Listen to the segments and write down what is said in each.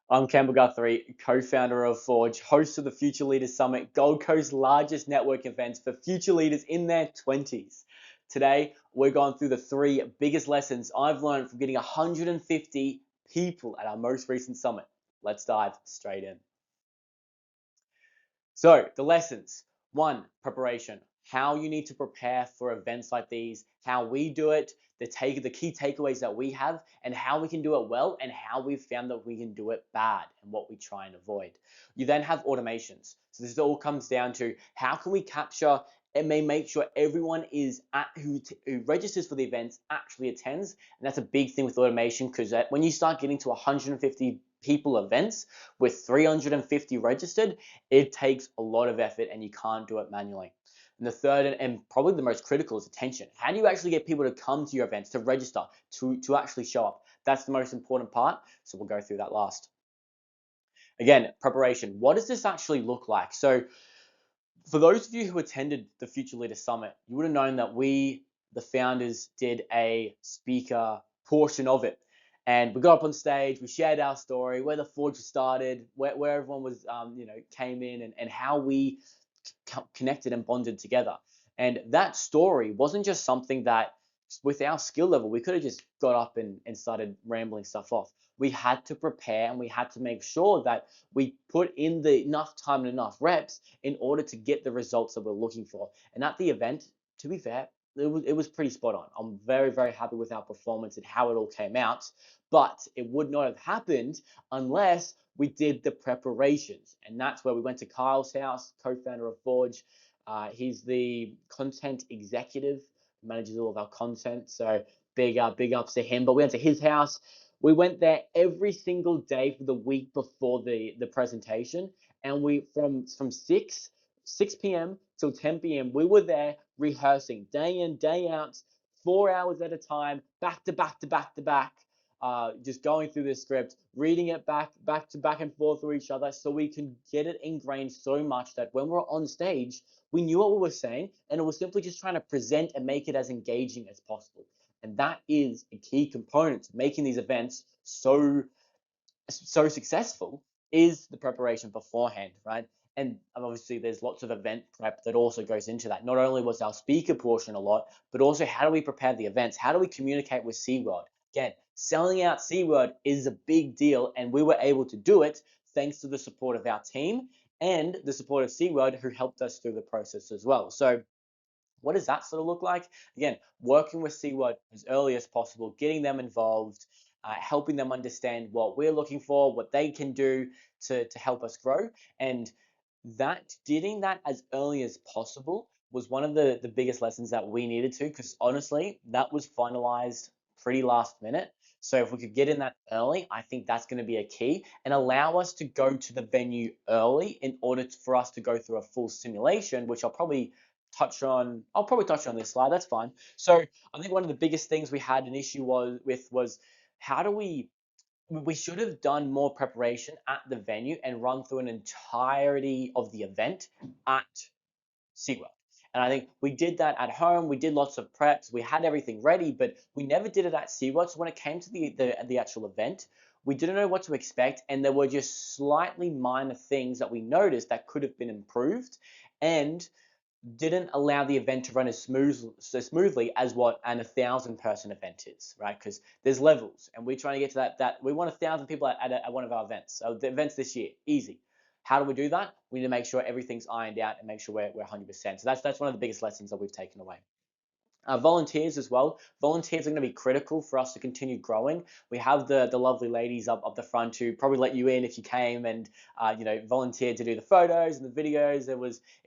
I'm Campbell, co-founder of Forge, host of the Future Leaders Summit, Gold Coast's largest network events for future leaders in their 20s. Today, we're going through the three biggest lessons I've learned from getting 150 people at our most recent summit. Let's dive straight in. So, the lessons. One, preparation. How you need to prepare for events like these, how we do it, the key takeaways that we have, and how we can do it well, and how we've found that we can do it bad, and what we try and avoid. You then have automations. So this all comes down to how can we capture and make sure everyone who registers for the events actually attends, and that's a big thing with automation, because when you start getting to 150 people events with 350 registered, it takes a lot of effort and you can't do it manually. And the third and probably the most critical is attention. How do you actually get people to come to your events, to register, to actually show up? That's the most important part. So we'll go through that last. Again, preparation. What does this actually look like? So for those of you who attended the Future Leader Summit, you would have known that we, the founders, did a speaker portion of it. And we got up on stage, we shared our story, where the Forge started, where everyone was, came in, and how we connected and bonded together. And that story wasn't just something that, with our skill level, we could have just got up and started rambling stuff off. We had to prepare, and we had to make sure that we put in the enough time and enough reps in order to get the results that we're looking for. And at the event, to be fair, it was pretty spot on. I'm very, very happy with our performance and how it all came out. But it would not have happened unless we did the preparations. And that's where we went to Kyle's house, co-founder of Forge. He's the content executive, manages all of our content. So big ups to him. But we went to his house. We went there every single day for the week before the presentation. And we from 6 p.m. till 10 p.m. we were there rehearsing day in, day out, 4 hours at a time, back to back to back to back. Just going through the script, reading it back and forth with each other, so we can get it ingrained so much that when we're on stage, we knew what we were saying, and it was simply just trying to present and make it as engaging as possible. And that is a key component to making these events so successful, is the preparation beforehand, right? And obviously there's lots of event prep that also goes into that. Not only was our speaker portion a lot, but also how do we prepare the events? How do we communicate with SeaWorld? Again, selling out SeaWorld is a big deal, and we were able to do it thanks to the support of our team and the support of SeaWorld, who helped us through the process as well. So what does that sort of look like? Again, working with SeaWorld as early as possible, getting them involved, helping them understand what we're looking for, what they can do to help us grow. And that getting that as early as possible was one of the biggest lessons that we needed to, because honestly, that was finalized pretty last minute. So if we could get in that early, I think that's going to be a key, and allow us to go to the venue early in order for us to go through a full simulation, which I'll probably touch on. I'll probably touch on this slide. That's fine. So I think one of the biggest things we had an issue was how do we should have done more preparation at the venue and run through an entirety of the event at SeaWorld. And I think we did that at home. We did lots of preps. We had everything ready, but we never did it at SeaWorld. So when it came to the actual event, we didn't know what to expect, and there were just slightly minor things that we noticed that could have been improved, and didn't allow the event to run as smoothly as what an 1,000-person event is, right? Because there's levels, and we're trying to get to that we want 1,000 people at one of our events. So the events this year, easy. How do we do that? We need to make sure everything's ironed out and make sure we're 100%. So that's one of the biggest lessons that we've taken away. Volunteers as well. Volunteers are going to be critical for us to continue growing. We have the lovely ladies up the front who probably let you in if you came and volunteered to do the photos and the videos. It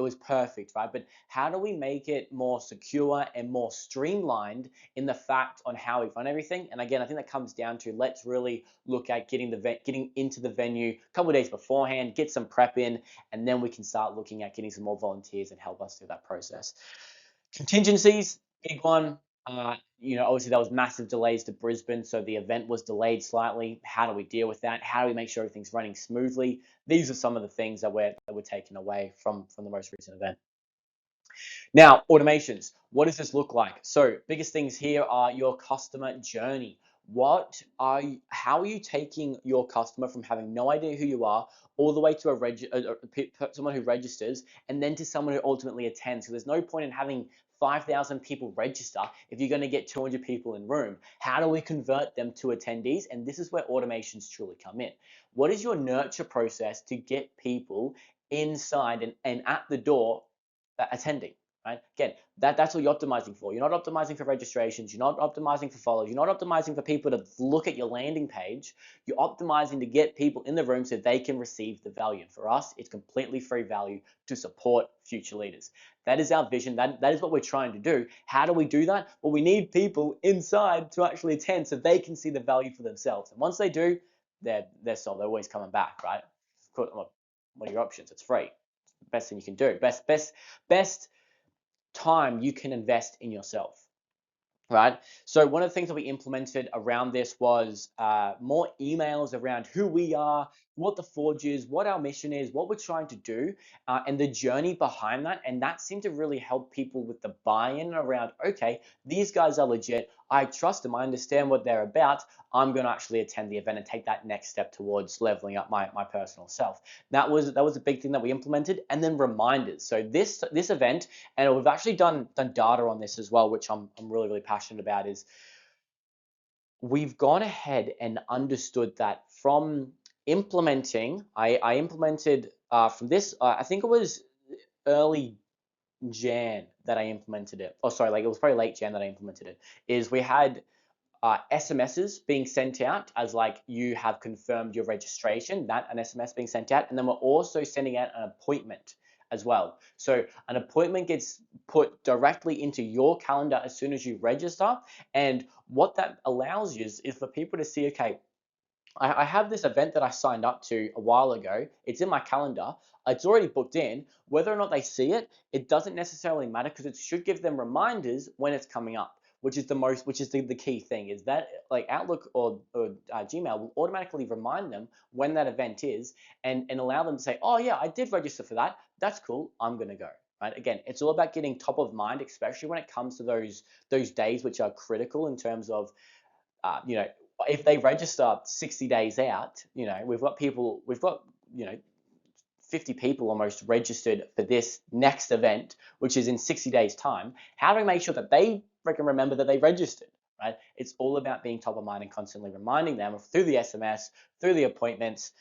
was perfect, right? But how do we make it more secure and more streamlined in the fact on how we run everything? And again, I think that comes down to, let's really look at getting into the venue a couple of days beforehand, get some prep in, and then we can start looking at getting some more volunteers and help us through that process. Contingencies, big one. Obviously there was massive delays to Brisbane, so the event was delayed slightly. How do we deal with that? How do we make sure everything's running smoothly? These are some of the things that we're taking away from the most recent event. Now, automations. What does this look like? So biggest things here are your customer journey. how are you taking your customer from having no idea who you are all the way to someone who registers, and then to someone who ultimately attends? So there's no point in having 5,000 people register if you're going to get 200 people in room. How do we convert them to attendees? And this is where automations truly come in. What is your nurture process to get people inside and at the door attending? Right? Again, that's what you're optimizing for. You're not optimizing for registrations. You're not optimizing for follows. You're not optimizing for people to look at your landing page. You're optimizing to get people in the room so they can receive the value. And for us, it's completely free value to support future leaders. That is our vision. That is what we're trying to do. How do we do that? Well, we need people inside to actually attend so they can see the value for themselves. And once they do, they're sold. They're always coming back, right? What are your options? It's free. It's the best thing you can do. Best time you can invest in yourself, right? So one of the things that we implemented around this was more emails around who we are, what the Forge is, what our mission is, what we're trying to do, and the journey behind that. And that seemed to really help people with the buy-in around, okay, these guys are legit. I trust them. I understand what they're about. I'm going to actually attend the event and take that next step towards leveling up my personal self. That was a big thing that we implemented. And then reminders. So this event, and we've actually done data on this as well, which I'm really passionate about, is we've gone ahead and understood that from implementing, I implemented from this, I think it was early Jan that I implemented it. Oh, sorry, like it was probably late Jan that I implemented it. Is we had SMSs being sent out as like you have confirmed your registration, that an SMS being sent out, and then we're also sending out an appointment as well. So an appointment gets put directly into your calendar as soon as you register, and what that allows you is for people to see, okay, I have this event that I signed up to a while ago. It's in my calendar. It's already booked in. Whether or not they see it, it doesn't necessarily matter because it should give them reminders when it's coming up, which is the key thing, is that like Outlook or Gmail will automatically remind them when that event is, and allow them to say, oh yeah, I did register for that. That's cool. I'm going to go. Right? Again, it's all about getting top of mind, especially when it comes to those days which are critical in terms of you know, if they register 60 days out, we've got 50 people almost registered for this next event, which is in 60 days time. How do we make sure that they can remember that they registered, right? It's all about being top of mind and constantly reminding them through the SMS, through the appointments,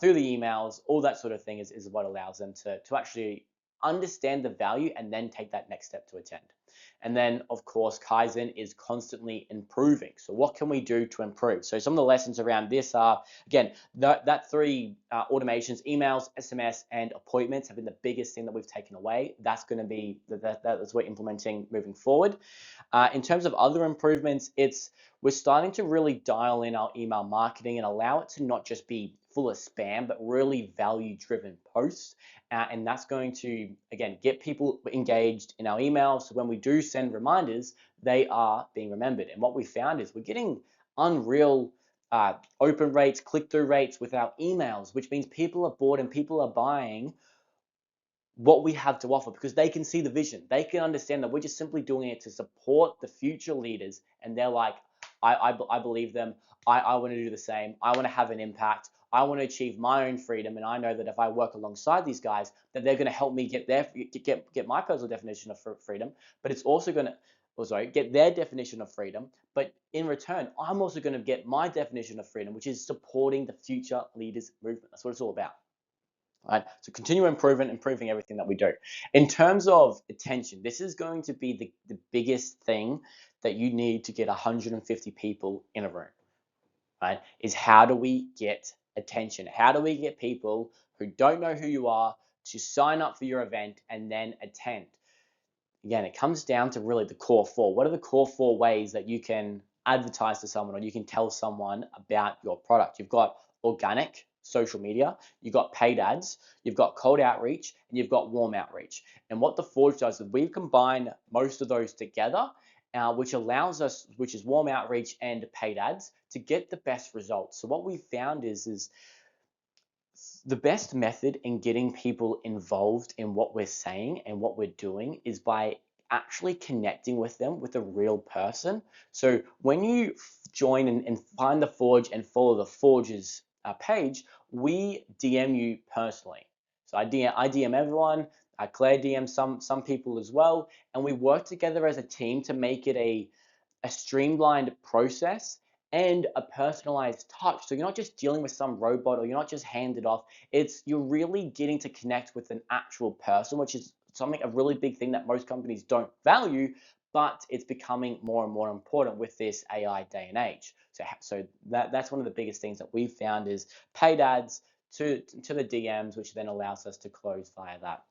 through the emails, all that sort of thing is what allows them to actually understand the value and then take that next step to attend. And then, of course, Kaizen is constantly improving. So what can we do to improve? So some of the lessons around this are, again, that three automations, emails, SMS, and appointments have been the biggest thing that we've taken away. That's going to be, that's what we're implementing moving forward. In terms of other improvements, we're starting to really dial in our email marketing and allow it to not just be full of spam, but really value-driven posts. And that's going to, again, get people engaged in our emails. So when we do send reminders, they are being remembered. And what we found is we're getting unreal open rates, click-through rates with our emails, which means people are bored and people are buying what we have to offer because they can see the vision. They can understand that we're just simply doing it to support the future leaders. And they're like, I believe them. I want to do the same. I want to have an impact. I want to achieve my own freedom. And I know that if I work alongside these guys, that they're going to help me get my personal definition of freedom. But it's also going to, get their definition of freedom. But in return, I'm also going to get my definition of freedom, which is supporting the future leaders movement. That's what it's all about. Right? So continue improving everything that we do. In terms of attention, this is going to be the biggest thing that you need to get 150 people in a room, right? Is how do we get attention? How do we get people who don't know who you are to sign up for your event and then attend? Again, it comes down to really the core four. What are the core four ways that you can advertise to someone or you can tell someone about your product? You've got organic social media, you've got paid ads, you've got cold outreach, and you've got warm outreach. And what the Forge does is we've combined most of those together, which allows us, which is warm outreach and paid ads, to get the best results. So what we found is the best method in getting people involved in what we're saying and what we're doing is by actually connecting with them with a real person. So when you join and find the Forge and follow the Forge's page, we DM you personally. So I DM everyone. Claire DMs some people as well, and we work together as a team to make it a streamlined process and a personalized touch. So you're not just dealing with some robot, or you're not just handed off. You're really getting to connect with an actual person, which is a really big thing that most companies don't value, but it's becoming more and more important with this AI day and age. So that's one of the biggest things that we've found is paid ads to the DMs, which then allows us to close via that.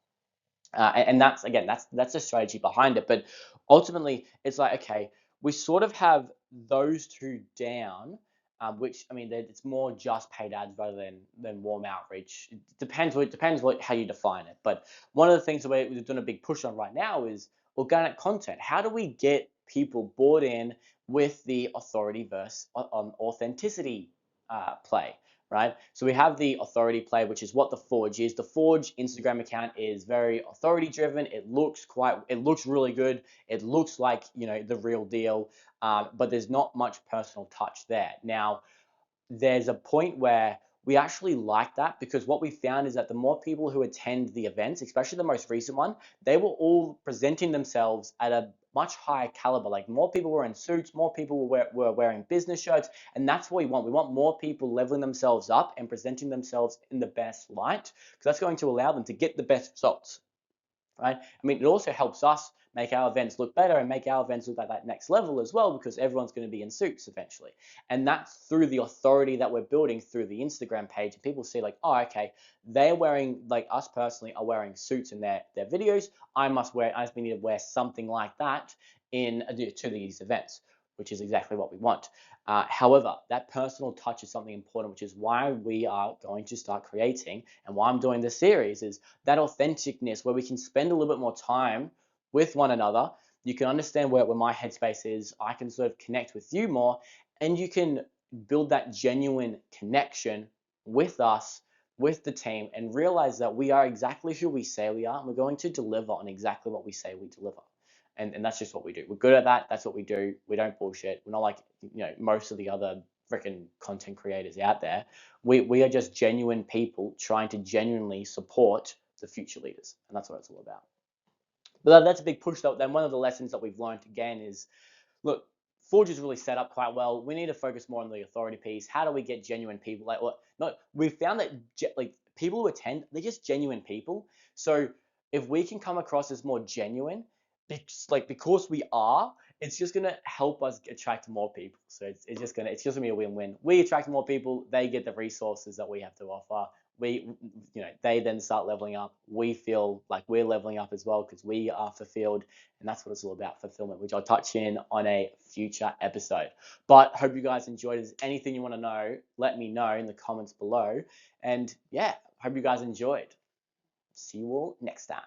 And that's, again, that's the strategy behind it. But ultimately, it's like, okay, we sort of have those two down, which, I mean, it's more just paid ads rather than warm outreach. It depends how you define it. But one of the things that we're doing a big push on right now is organic content. How do we get people bought in with the authority versus authenticity play? Right? So we have the authority play, which is what the Forge is. The Forge Instagram account is very authority driven. It looks really good. It looks like, the real deal, but there's not much personal touch there. Now, there's a point where we actually like that, because what we found is that the more people who attend the events, especially the most recent one, they were all presenting themselves at a much higher caliber. Like, more people were in suits, more people were wearing business shirts, and that's what we want. We want more people leveling themselves up and presenting themselves in the best light, because that's going to allow them to get the best results. Right? I mean, it also helps us make our events look better and make our events look like that next level as well, because everyone's going to be in suits eventually. And that's through the authority that we're building through the Instagram page. And people see, like, oh, okay, they're wearing, like, us personally are wearing suits in their videos. I need to wear something like that to these events, which is exactly what we want. However, that personal touch is something important, which is why we are going to start creating, and why I'm doing this series, is that authenticness, where we can spend a little bit more time with one another. You can understand where my headspace is. I can sort of connect with you more, and you can build that genuine connection with us, with the team, and realize that we are exactly who we say we are, and we're going to deliver on exactly what we say we deliver. And that's just what we do. We're good at that. That's what we do. We don't bullshit. We're not like, most of the other freaking content creators out there. We are just genuine people trying to genuinely support the future leaders, and that's what it's all about. But that's a big push, though. Then one of the lessons that we've learned again is, look, Forge is really set up quite well. We need to focus more on the authority piece. How do we get genuine people? Like, what? No, we've found that like, people who attend, they're just genuine people. So if we can come across as more genuine, because we are, it's just gonna help us attract more people. So it's just gonna be a win-win. We attract more people. They get the resources that we have to offer. They then start leveling up. We feel like we're leveling up as well, because we are fulfilled, and that's what it's all about, fulfillment, which I'll touch in on a future episode. But hope you guys enjoyed. If there's anything you want to know, let me know in the comments below. And yeah, hope you guys enjoyed. See you all next time.